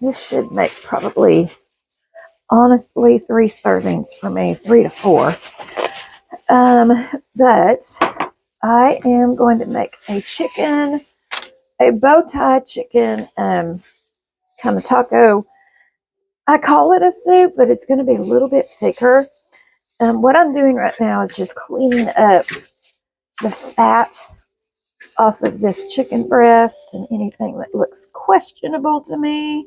This should make probably, honestly, 3 servings for me, 3 to 4. But I am going to make a bow tie chicken, kind of taco. I call it a soup, but it's going to be a little bit thicker. What I'm doing right now is just cleaning up the fat off of this chicken breast and anything that looks questionable to me,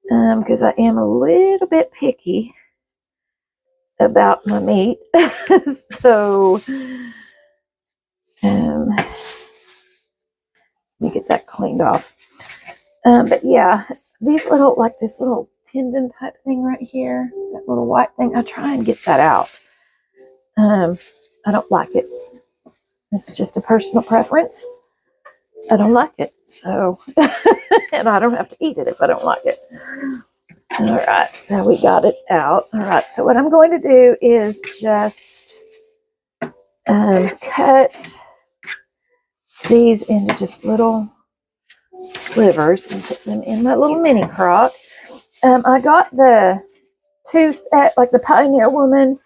because I am a little bit picky about my meat. So let me get that cleaned off. But yeah, these little, like this little tendon type thing right here, that little white thing, I try and get that out. I don't like it. It's just a personal preference. I don't like it, so and I don't have to eat it if I don't like it. All right, so we got it out. All right, so what I'm going to do is just cut these into just little slivers and put them in my little mini crock. I got the 2 set, like the Pioneer Woman.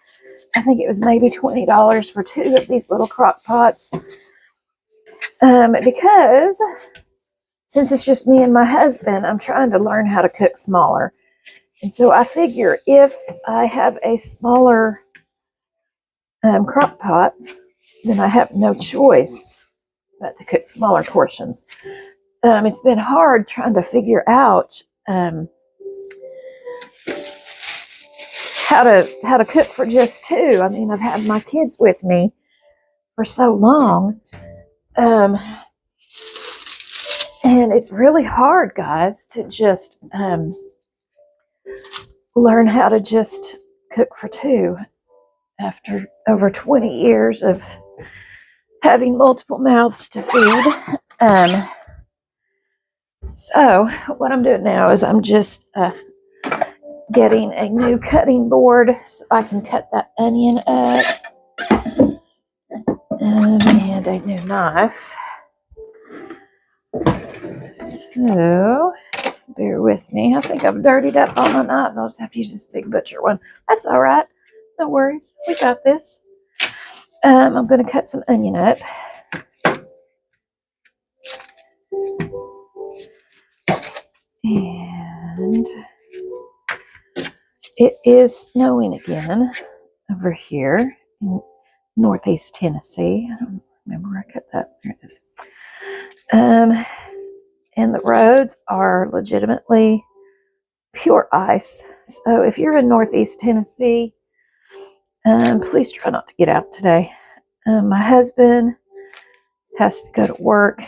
I think it was maybe $20 for 2 of these little crock pots. Because since it's just me and my husband, I'm trying to learn how to cook smaller. And so I figure if I have a smaller crock pot, then I have no choice but to cook smaller portions. It's been hard trying to figure out how to cook for just 2. I mean, I've had my kids with me for so long. And it's really hard, guys, to just learn how to just cook for 2 after over 20 years of having multiple mouths to feed. So what I'm doing now is I'm just getting a new cutting board so I can cut that onion up. And a new knife. So, bear with me. I think I've dirtied up all my knives. I'll just have to use this big butcher one. That's all right. No worries. We got this. I'm going to cut some onion up. And it is snowing again over here in Northeast Tennessee. I don't remember where I cut that. There it is. And the roads are legitimately pure ice. So if you're in Northeast Tennessee, please try not to get out today. My husband has to go to work.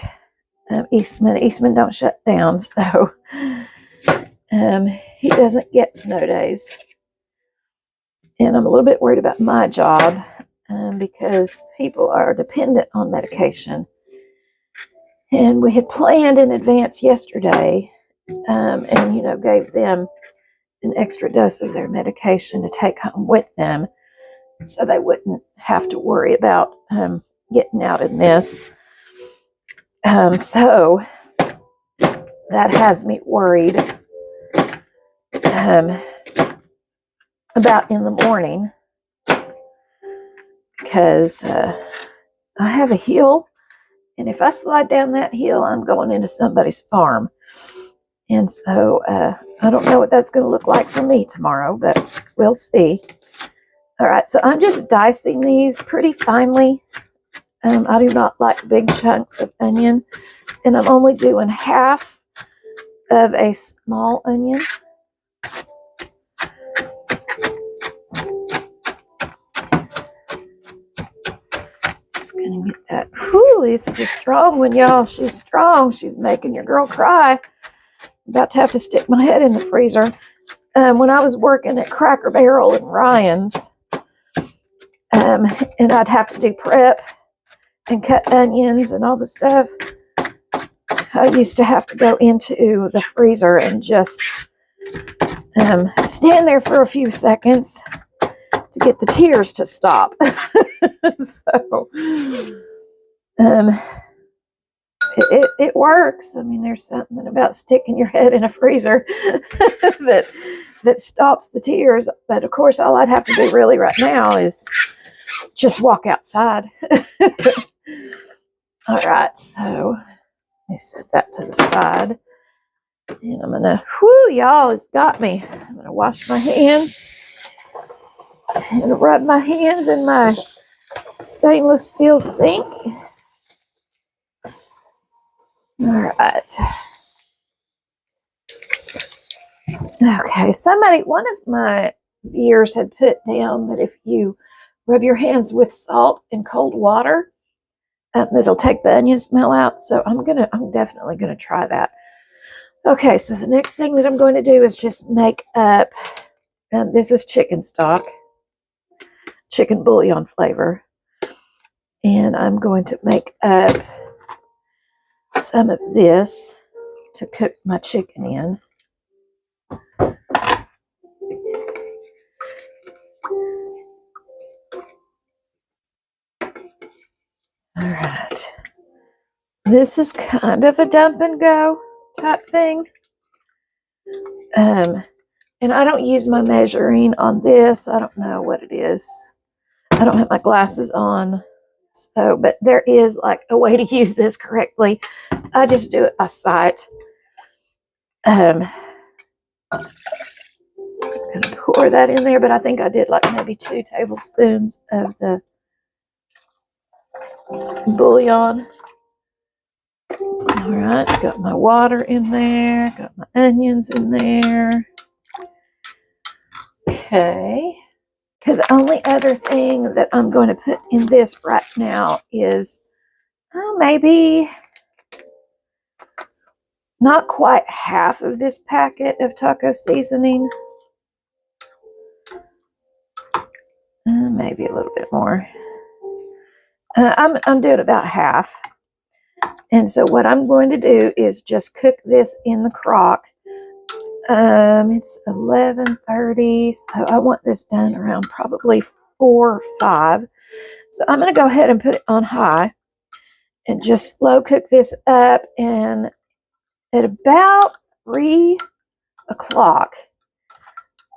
Eastman don't shut down, so he doesn't get snow days. And I'm a little bit worried about my job. Because people are dependent on medication. And we had planned in advance yesterday and, gave them an extra dose of their medication to take home with them so they wouldn't have to worry about getting out in this. So that has me worried about in the morning. Because I have a hill, and if I slide down that hill, I'm going into somebody's farm. And so I don't know what that's going to look like for me tomorrow, but we'll see. All right, so I'm just dicing these pretty finely. I do not like big chunks of onion, and I'm only doing half of a small onion. Gonna get that. Whew, this is a strong one, y'all. She's strong. She's making your girl cry. I'm about to have to stick my head in the freezer. When I was working at Cracker Barrel and Ryan's, and I'd have to do prep and cut onions and all the stuff, I used to have to go into the freezer and just stand there for a few seconds to get the tears to stop. So, it works. I mean, there's something about sticking your head in a freezer that stops the tears. But of course, all I'd have to do really right now is just walk outside. All right, so let me set that to the side. And I'm gonna, whoo, y'all, it's got me. I'm gonna wash my hands and rub my hands in my stainless steel sink. All right. Okay, one of my viewers had put down that if you rub your hands with salt and cold water, it'll take the onion smell out. So I'm definitely gonna try that. Okay, so the next thing that I'm going to do is just make up, this is chicken stock, chicken bouillon flavor. And I'm going to make up some of this to cook my chicken in. All right. This is kind of a dump and go type thing. And I don't use my measuring on this. I don't know what it is. I don't have my glasses on. So, but there is like a way to use this correctly. I just do it by sight. I'm gonna pour that in there, but I think I did like maybe 2 tablespoons of the bouillon. All right, got my water in there, got my onions in there. Okay. The only other thing that I'm going to put in this right now is maybe not quite half of this packet of taco seasoning. Maybe a little bit more. I'm doing about half. And so what I'm going to do is just cook this in the crock. It's 11:30, so I want this done around probably 4 or 5. So I'm going to go ahead and put it on high and just slow cook this up. And at about 3 o'clock,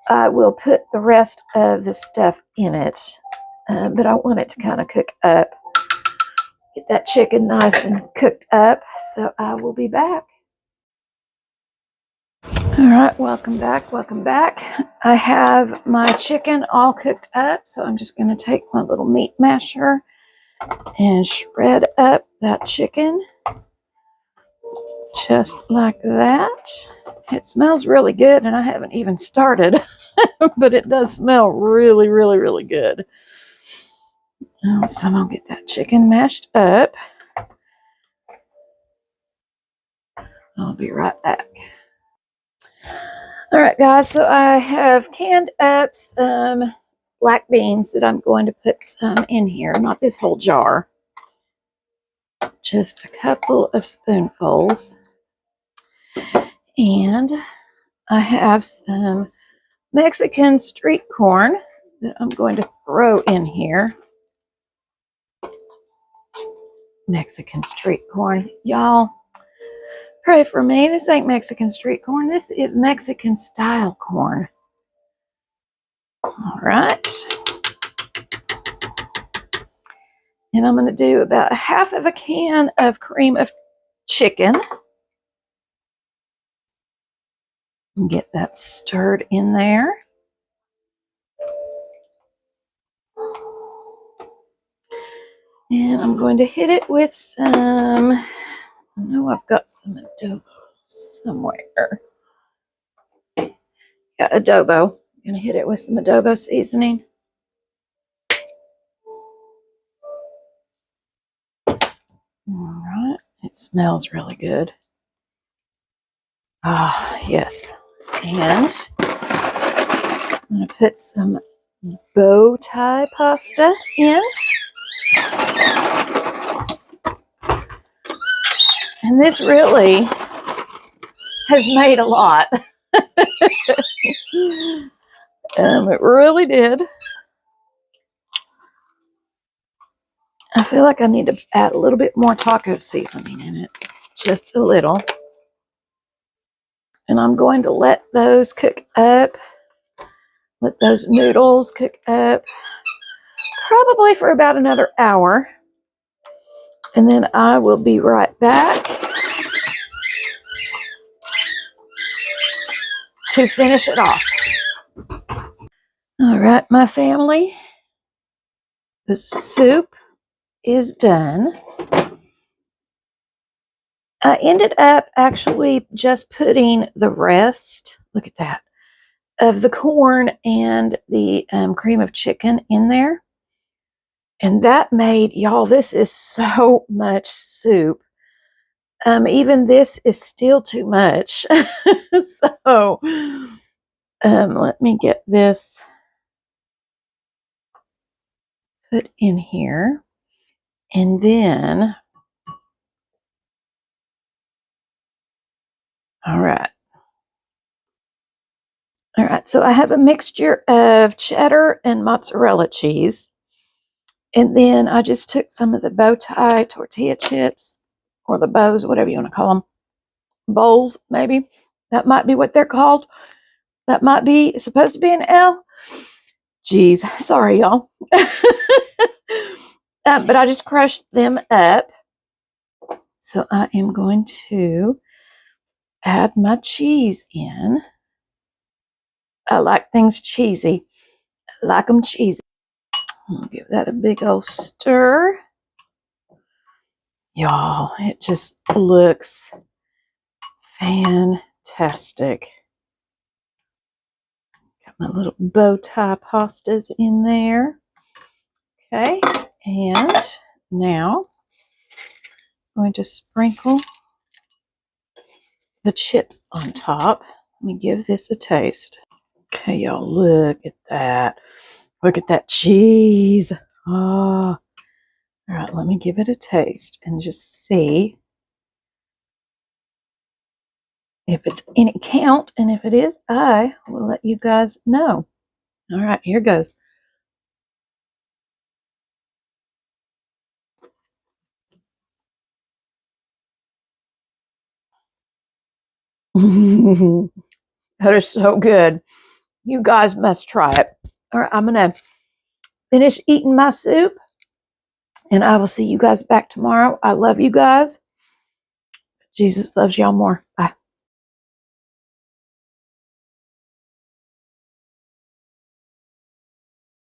I will put the rest of the stuff in it. But I want it to kind of cook up. Get that chicken nice and cooked up. So I will be back. All right, welcome back, welcome back. I have my chicken all cooked up, so I'm just going to take my little meat masher and shred up that chicken just like that. It smells really good, and I haven't even started, but it does smell really, really, really good. So I'm going to get that chicken mashed up. I'll be right back. All right, guys, so I have canned up some black beans that I'm going to put some in here. Not this whole jar. Just a couple of spoonfuls. And I have some Mexican street corn that I'm going to throw in here. Mexican street corn. Y'all, pray for me. This ain't Mexican street corn. This is Mexican style corn. All right. And I'm going to do about 1/2 of a can of cream of chicken. And get that stirred in there. And I'm going to hit it with some, I know I've got some adobo somewhere. Got adobo. I'm going to hit it with some adobo seasoning. All right. It smells really good. Ah, yes. And I'm going to put some bow tie pasta in. And this really has made a lot. It really did. I feel like I need to add a little bit more taco seasoning in it. just a little. And I'm going to let those cook up. Let those noodles cook up probably for about another hour. And then I will be right back to finish it off. All right, my family, the soup is done. I ended up actually just putting the rest, look at that, of the corn and the cream of chicken in there. And that made, y'all, this is so much soup. Even this is still too much. So let me get this put in here. And then, all right. All right, so I have a mixture of cheddar and mozzarella cheese. And then I just took some of the bow tie tortilla chips, or the bows, whatever you want to call them. Bowls, maybe. That might be what they're called. That might be supposed to be an L. Jeez, sorry, y'all. But I just crushed them up. So I am going to add my cheese in. I like things cheesy. I like them cheesy. I'll give that a big old stir. Y'all, it just looks fantastic. Got my little bow tie pastas in there. Okay, and now I'm going to sprinkle the chips on top. Let me give this a taste. Okay, y'all, look at that. Look at that cheese. Oh. All right, let me give it a taste and just see if it's any count. And if it is, I will let you guys know. All right, here goes. That is so good. You guys must try it. All right, I'm going to finish eating my soup, and I will see you guys back tomorrow. I love you guys. Jesus loves y'all more. Bye.